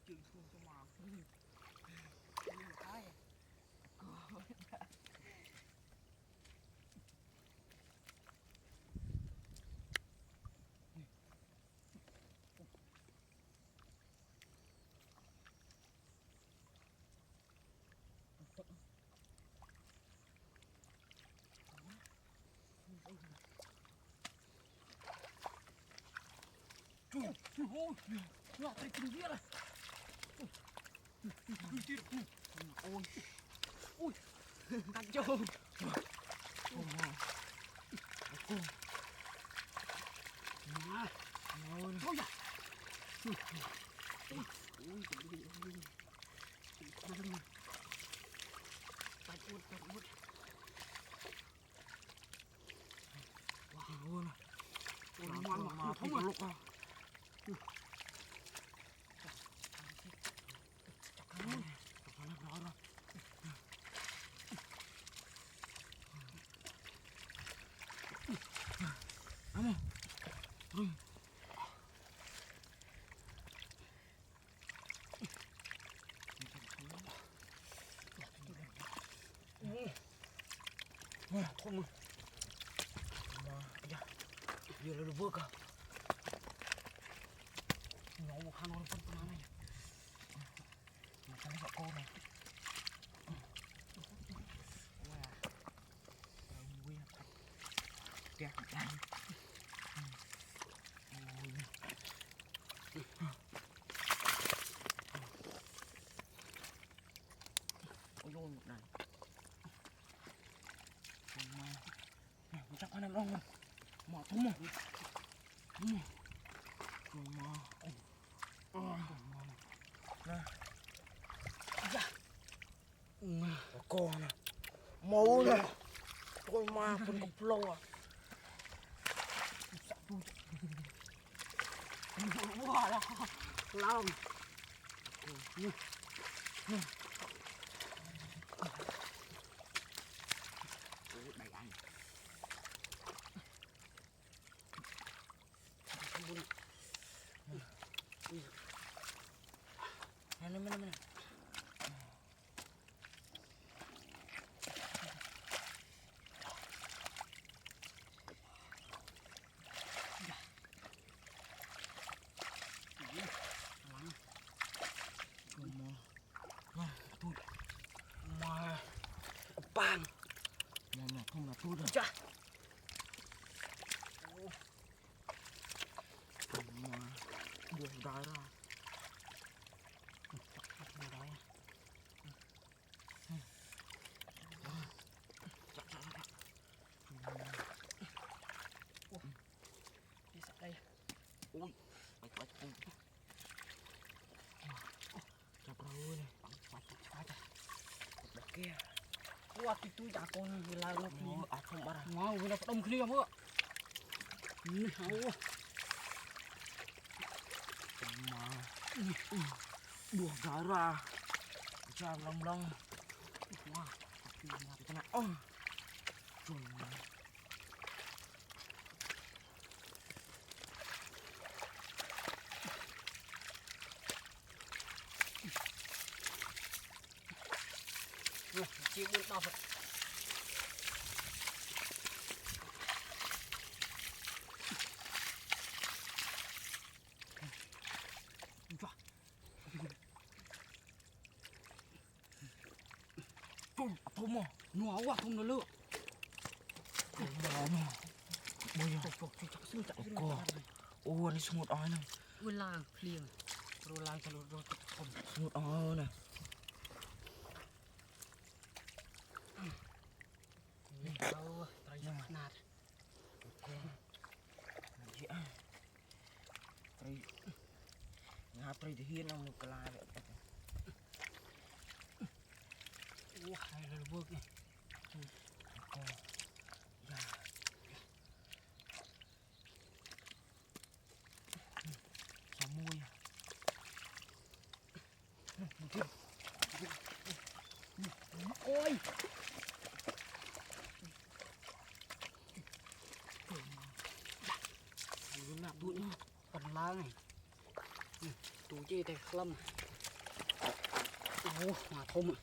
chừng thua cho mà cái Ôi, nó thấy kinh viết này. Ôi, ui, cắt trâu. Ôi, ôi da. Ui, cắt út. Wow, ôi, ngoan mà không mà lúc à. Không mà ya dia lalu buka ngomong kan orang pun pernah nih makannya gak kau nih wah gue ya dan ôi ôi một này mà chắc anh em đâu mà thấm mà nè con nè máu nè tôi ma con cục lâu à wow là lòng đầy ăn mana mà bang mà không là tôi đâu cha mà buồn đái ra đi sạch đây ui bạch không chặt rồi này bạch kia wah itu tak kon hilang lagi aku marah mau kita ketemu kini kamu mà đùa gara jam long wah kena on chị muốn đọc vậy thùng mà nó quá thùng nó lựa bây giờ ô đi xuống một ói này ui la liền rồi lại cho rồi xuống một ói này đâu tay nạt tay ngáp tay thì hiên ông một la vậy wah đây là bước này xả môi ôi nạp tụi phần lá này ตูเย่แต่คล่ำโอ้มาทมอ่ะ